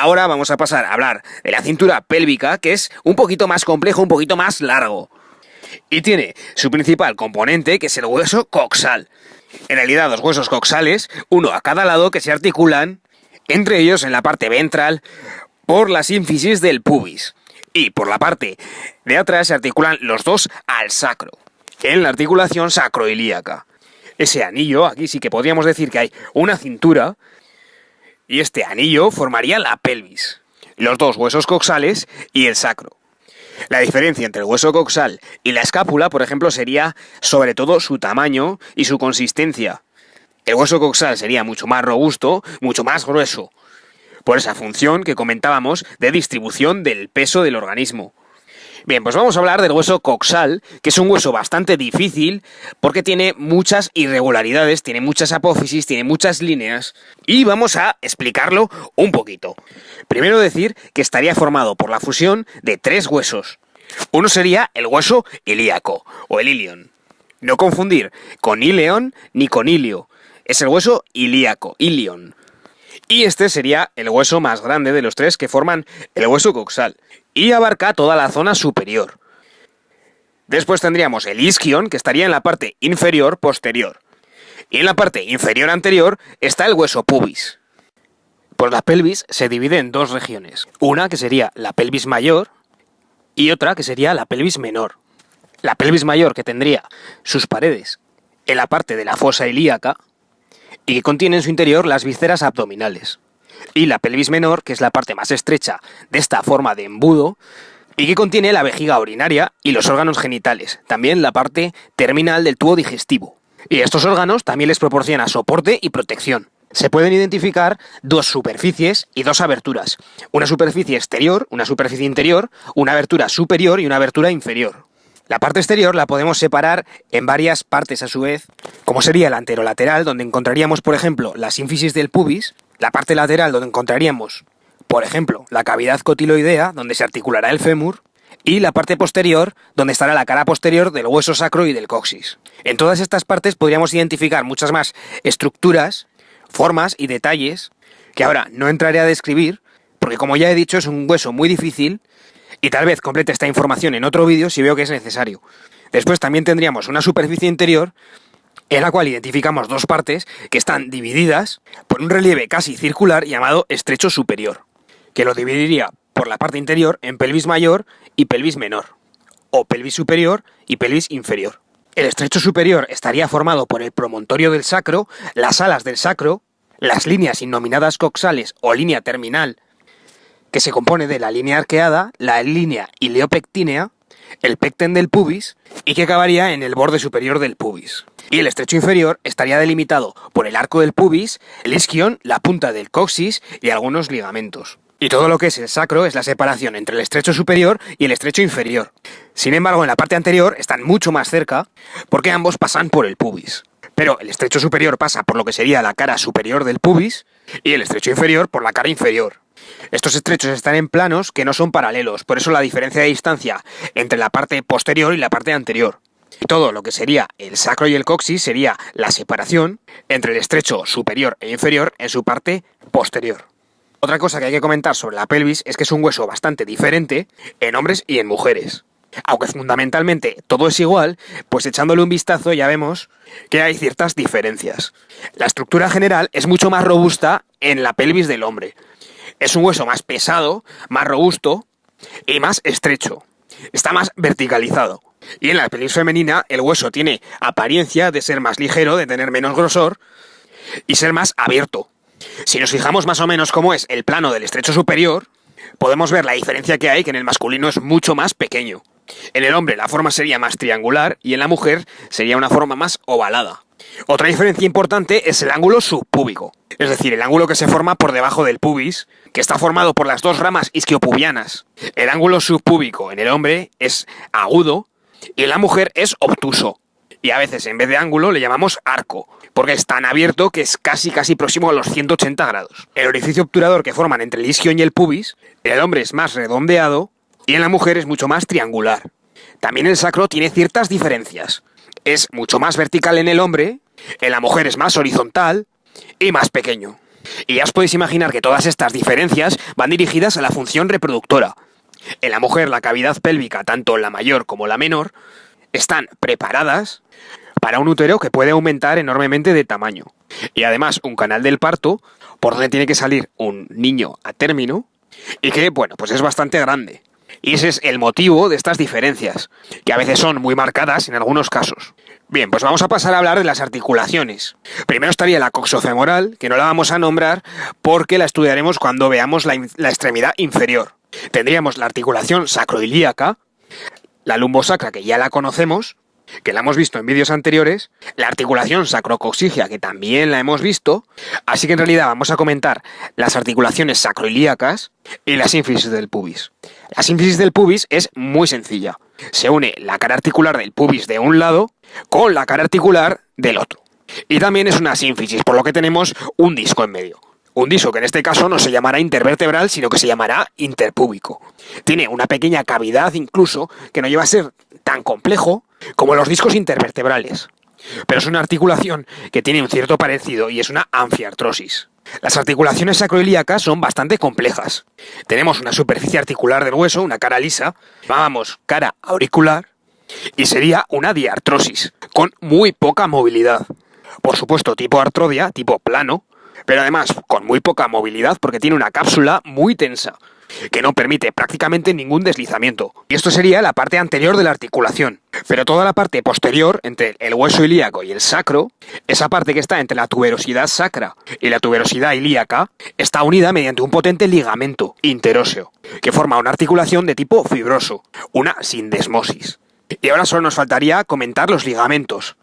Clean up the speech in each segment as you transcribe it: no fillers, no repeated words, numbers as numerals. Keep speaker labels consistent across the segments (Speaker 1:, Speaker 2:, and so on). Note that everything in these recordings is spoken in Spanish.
Speaker 1: ahora vamos a pasar a hablar de la cintura pélvica, que es un poquito más complejo, un poquito más largo. Y tiene su principal componente, que es el hueso coxal. En realidad, dos huesos coxales, uno a cada lado, que se articulan entre ellos en la parte ventral por la sínfisis del pubis. Y por la parte de atrás se articulan los dos al sacro, en la articulación sacroilíaca. Ese anillo, aquí sí que podríamos decir que hay una cintura, y este anillo formaría la pelvis, los dos huesos coxales y el sacro. La diferencia entre el hueso coxal y la escápula, por ejemplo, sería sobre todo su tamaño y su consistencia. El hueso coxal sería mucho más robusto, mucho más grueso, por esa función que comentábamos de distribución del peso del organismo. Bien, pues vamos a hablar del hueso coxal, que es un hueso bastante difícil porque tiene muchas irregularidades, tiene muchas apófisis, tiene muchas líneas, y vamos a explicarlo un poquito. Primero decir que estaría formado por la fusión de tres huesos. Uno sería el hueso ilíaco, o el ilion. No confundir con ileón ni con ilio. Es el hueso ilíaco, ilion. Y este sería el hueso más grande de los tres que forman el hueso coxal, y abarca toda la zona superior. Después tendríamos el isquion, que estaría en la parte inferior posterior. Y en la parte inferior anterior está el hueso pubis. Pues la pelvis se divide en dos regiones. Una que sería la pelvis mayor y otra que sería la pelvis menor. La pelvis mayor, que tendría sus paredes en la parte de la fosa ilíaca y que contiene en su interior las vísceras abdominales. Y la pelvis menor, que es la parte más estrecha de esta forma de embudo, y que contiene la vejiga urinaria y los órganos genitales, también la parte terminal del tubo digestivo. Y estos órganos también les proporciona soporte y protección. Se pueden identificar dos superficies y dos aberturas. Una superficie exterior, una superficie interior, una abertura superior y una abertura inferior. La parte exterior la podemos separar en varias partes a su vez, como sería la anterolateral, donde encontraríamos, por ejemplo, la sínfisis del pubis, la parte lateral, donde encontraríamos, por ejemplo, la cavidad cotiloidea, donde se articulará el fémur, y la parte posterior, donde estará la cara posterior del hueso sacro y del coxis. En todas estas partes podríamos identificar muchas más estructuras, formas y detalles, que ahora no entraré a describir, porque como ya he dicho es un hueso muy difícil, y tal vez complete esta información en otro vídeo si veo que es necesario. Después también tendríamos una superficie interior en la cual identificamos dos partes que están divididas por un relieve casi circular llamado estrecho superior, que lo dividiría por la parte interior en pelvis mayor y pelvis menor, o pelvis superior y pelvis inferior. El estrecho superior estaría formado por el promontorio del sacro, las alas del sacro, las líneas innominadas coxales o línea terminal, que se compone de la línea arqueada, la línea ileopectínea, el pecten del pubis y que acabaría en el borde superior del pubis. Y el estrecho inferior estaría delimitado por el arco del pubis, el isquion, la punta del coxis y algunos ligamentos. Y todo lo que es el sacro es la separación entre el estrecho superior y el estrecho inferior. Sin embargo, en la parte anterior están mucho más cerca porque ambos pasan por el pubis. Pero el estrecho superior pasa por lo que sería la cara superior del pubis y el estrecho inferior por la cara inferior. Estos estrechos están en planos que no son paralelos, por eso la diferencia de distancia entre la parte posterior y la parte anterior. Y todo lo que sería el sacro y el coxis sería la separación entre el estrecho superior e inferior en su parte posterior. Otra cosa que hay que comentar sobre la pelvis es que es un hueso bastante diferente en hombres y en mujeres. Aunque fundamentalmente todo es igual, pues echándole un vistazo ya vemos que hay ciertas diferencias. La estructura general es mucho más robusta en la pelvis del hombre. Es un hueso más pesado, más robusto y más estrecho. Está más verticalizado. Y en la pelvis femenina el hueso tiene apariencia de ser más ligero, de tener menos grosor y ser más abierto. Si nos fijamos más o menos cómo es el plano del estrecho superior, podemos ver la diferencia que hay, que en el masculino es mucho más pequeño. En el hombre la forma sería más triangular y en la mujer sería una forma más ovalada. Otra diferencia importante es el ángulo subpúbico, es decir, el ángulo que se forma por debajo del pubis, que está formado por las dos ramas isquiopubianas. El ángulo subpúbico en el hombre es agudo y en la mujer es obtuso. Y a veces en vez de ángulo le llamamos arco, porque es tan abierto que es casi próximo a los 180 grados. El orificio obturador que forman entre el isquion y el pubis, en el hombre es más redondeado y en la mujer es mucho más triangular. También el sacro tiene ciertas diferencias. Es mucho más vertical en el hombre, en la mujer es más horizontal y más pequeño. Y ya os podéis imaginar que todas estas diferencias van dirigidas a la función reproductora. En la mujer, la cavidad pélvica, tanto la mayor como la menor, están preparadas para un útero que puede aumentar enormemente de tamaño. Y además un canal del parto por donde tiene que salir un niño a término y que, bueno, pues es bastante grande. Y ese es el motivo de estas diferencias, que a veces son muy marcadas en algunos casos. Bien, pues vamos a pasar a hablar de las articulaciones. Primero estaría la coxofemoral, que no la vamos a nombrar porque la estudiaremos cuando veamos la extremidad inferior. Tendríamos la articulación sacroilíaca, la lumbosacra, que ya la conocemos, que la hemos visto en vídeos anteriores, la articulación sacrocoxigia, que también la hemos visto, así que en realidad vamos a comentar las articulaciones sacroilíacas y la sínfisis del pubis. La sínfisis del pubis es muy sencilla. Se une la cara articular del pubis de un lado con la cara articular del otro. Y también es una sínfisis, por lo que tenemos un disco en medio. Un disco que en este caso no se llamará intervertebral, sino que se llamará interpúbico. Tiene una pequeña cavidad incluso, que no lleva a ser tan complejo como los discos intervertebrales. Pero es una articulación que tiene un cierto parecido y es una anfiartrosis. Las articulaciones sacroilíacas son bastante complejas. Tenemos una superficie articular del hueso, una cara lisa, llamamos cara auricular, y sería una diartrosis, con muy poca movilidad. Por supuesto, tipo artrodia, tipo plano, pero además con muy poca movilidad porque tiene una cápsula muy tensa, que no permite prácticamente ningún deslizamiento. Y esto sería la parte anterior de la articulación. Pero toda la parte posterior, entre el hueso ilíaco y el sacro, esa parte que está entre la tuberosidad sacra y la tuberosidad ilíaca, está unida mediante un potente ligamento interóseo, que forma una articulación de tipo fibroso, una sindesmosis. Y ahora solo nos faltaría comentar los ligamentos.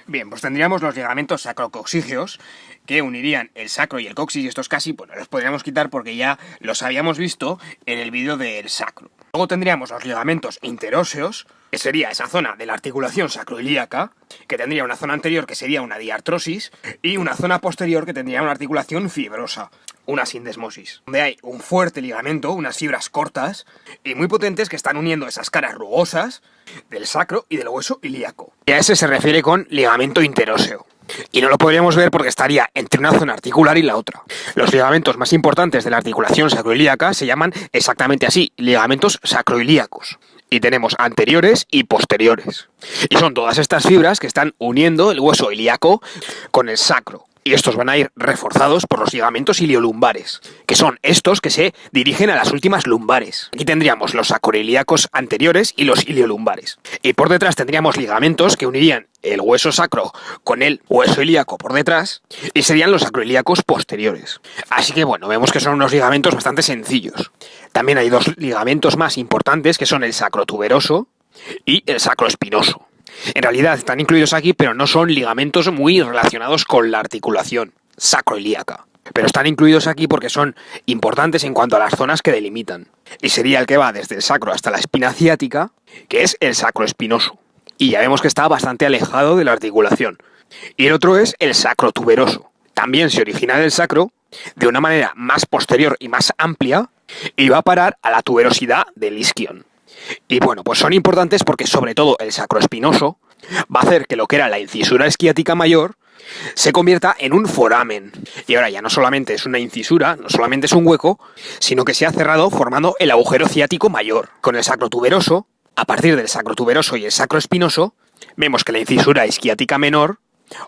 Speaker 1: Bien, pues tendríamos los ligamentos sacrocoxígeos que unirían el sacro y el coxis, y estos casi, bueno, los podríamos quitar porque ya los habíamos visto en el vídeo del sacro. Luego tendríamos los ligamentos interóseos, que sería esa zona de la articulación sacroilíaca, que tendría una zona anterior que sería una diartrosis y una zona posterior que tendría una articulación fibrosa, una sindesmosis, donde hay un fuerte ligamento, unas fibras cortas y muy potentes que están uniendo esas caras rugosas del sacro y del hueso ilíaco. Y a ese se refiere con ligamento interóseo. Y no lo podríamos ver porque estaría entre una zona articular y la otra. Los ligamentos más importantes de la articulación sacroilíaca se llaman exactamente así, ligamentos sacroilíacos. Y tenemos anteriores y posteriores. Y son todas estas fibras que están uniendo el hueso ilíaco con el sacro. Y estos van a ir reforzados por los ligamentos iliolumbares, que son estos que se dirigen a las últimas lumbares. Aquí tendríamos los sacroilíacos anteriores y los iliolumbares. Y por detrás tendríamos ligamentos que unirían el hueso sacro con el hueso ilíaco por detrás y serían los sacroilíacos posteriores. Así que bueno, vemos que son unos ligamentos bastante sencillos. También hay dos ligamentos más importantes que son el sacrotuberoso y el sacroespinoso. En realidad están incluidos aquí, pero no son ligamentos muy relacionados con la articulación sacroilíaca. Pero están incluidos aquí porque son importantes en cuanto a las zonas que delimitan. Y sería el que va desde el sacro hasta la espina ciática, que es el sacroespinoso. Y ya vemos que está bastante alejado de la articulación. Y el otro es el sacrotuberoso. También se origina del sacro de una manera más posterior y más amplia y va a parar a la tuberosidad del isquion. Y bueno, pues son importantes porque sobre todo el sacroespinoso va a hacer que lo que era la incisura isquiática mayor se convierta en un foramen. Y ahora ya no solamente es una incisura, no solamente es un hueco, sino que se ha cerrado formando el agujero ciático mayor. Con el sacrotuberoso, a partir del sacrotuberoso y el sacroespinoso, vemos que la incisura isquiática menor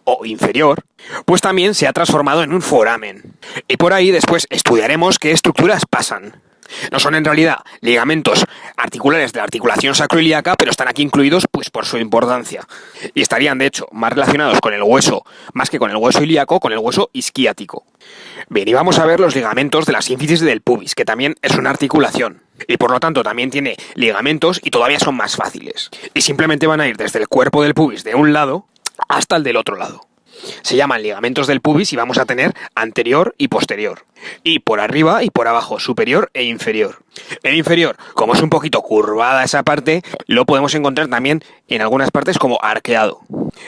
Speaker 1: o inferior, pues también se ha transformado en un foramen. Y por ahí después estudiaremos qué estructuras pasan. No son en realidad ligamentos articulares de la articulación sacroilíaca, pero están aquí incluidos pues por su importancia. Y estarían de hecho más relacionados con el hueso, más que con el hueso ilíaco, con el hueso isquiático. Bien, y vamos a ver los ligamentos de la sínfisis del pubis, que también es una articulación. Y por lo tanto también tiene ligamentos y todavía son más fáciles. Y simplemente van a ir desde el cuerpo del pubis de un lado hasta el del otro lado. Se llaman ligamentos del pubis y vamos a tener anterior y posterior. Y por arriba y por abajo, superior e inferior. El inferior, como es un poquito curvada esa parte, lo podemos encontrar también en algunas partes como arqueado.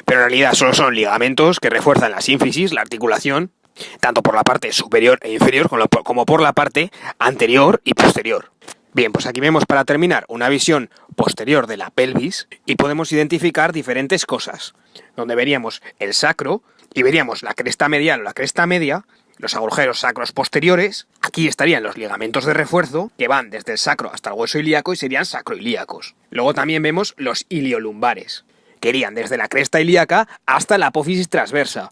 Speaker 1: Pero en realidad solo son ligamentos que refuerzan la sínfisis, la articulación, tanto por la parte superior e inferior como por la parte anterior y posterior. Bien, pues aquí vemos para terminar una visión posterior de la pelvis y podemos identificar diferentes cosas, donde veríamos el sacro y veríamos la cresta medial o la cresta media, los agujeros sacros posteriores. Aquí estarían los ligamentos de refuerzo que van desde el sacro hasta el hueso ilíaco y serían sacroilíacos. Luego también vemos los iliolumbares, que irían desde la cresta ilíaca hasta la apófisis transversa,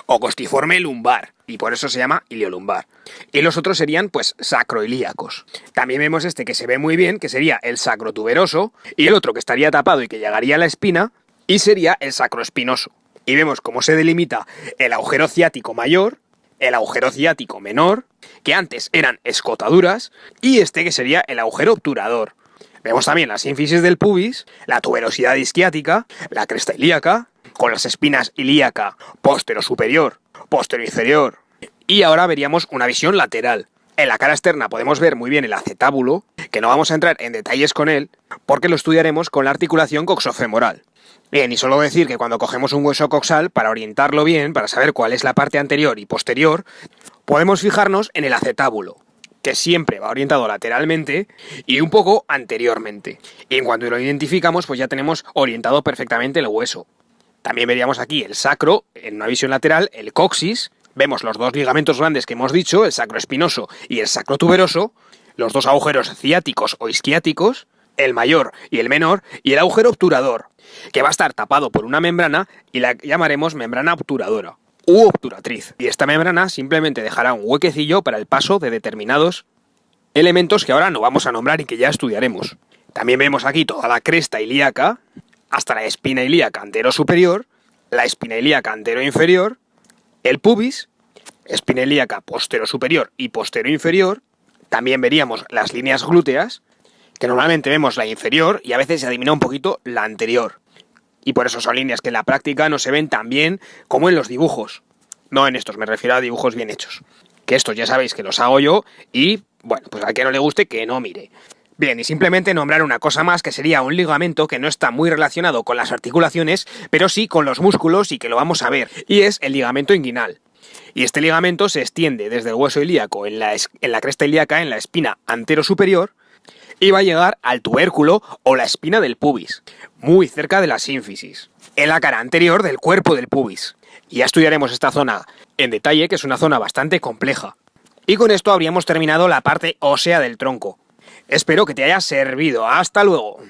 Speaker 1: o costiforme lumbar, y por eso se llama iliolumbar. Y los otros serían, pues, sacroilíacos. También vemos este que se ve muy bien, que sería el sacrotuberoso, y el otro que estaría tapado y que llegaría a la espina, y sería el sacroespinoso. Y vemos cómo se delimita el agujero ciático mayor, el agujero ciático menor, que antes eran escotaduras, y este que sería el agujero obturador. Vemos también la sínfisis del pubis, la tuberosidad isquiática, la cresta ilíaca, con las espinas ilíaca, póstero superior, póstero inferior. Y ahora veríamos una visión lateral. En la cara externa podemos ver muy bien el acetábulo, que no vamos a entrar en detalles con él, porque lo estudiaremos con la articulación coxofemoral. Bien, y solo decir que cuando cogemos un hueso coxal, para orientarlo bien, para saber cuál es la parte anterior y posterior, podemos fijarnos en el acetábulo, que siempre va orientado lateralmente y un poco anteriormente. Y en cuanto lo identificamos, pues ya tenemos orientado perfectamente el hueso. También veríamos aquí el sacro, en una visión lateral, el coxis. Vemos los dos ligamentos grandes que hemos dicho, el sacroespinoso y el sacrotuberoso, los dos agujeros ciáticos o isquiáticos, el mayor y el menor, y el agujero obturador, que va a estar tapado por una membrana y la llamaremos membrana obturadora u obturatriz. Y esta membrana simplemente dejará un huequecillo para el paso de determinados elementos que ahora no vamos a nombrar y que ya estudiaremos. También vemos aquí toda la cresta ilíaca, hasta la espina ilíaca antero-superior, la espina ilíaca antero-inferior, el pubis, espina ilíaca postero-superior y postero-inferior. También veríamos las líneas glúteas, que normalmente vemos la inferior y a veces se adivina un poquito la anterior. Y por eso son líneas que en la práctica no se ven tan bien como en los dibujos. No en estos, me refiero a dibujos bien hechos. Que estos ya sabéis que los hago yo y, bueno, pues al que no le guste que no mire. Bien, y simplemente nombrar una cosa más, que sería un ligamento que no está muy relacionado con las articulaciones, pero sí con los músculos y que lo vamos a ver, y es el ligamento inguinal. Y este ligamento se extiende desde el hueso ilíaco en la cresta ilíaca, en la espina antero-superior, y va a llegar al tubérculo o la espina del pubis, muy cerca de la sínfisis, en la cara anterior del cuerpo del pubis. Y ya estudiaremos esta zona en detalle, que es una zona bastante compleja. Y con esto habríamos terminado la parte ósea del tronco. Espero que te haya servido. ¡Hasta luego!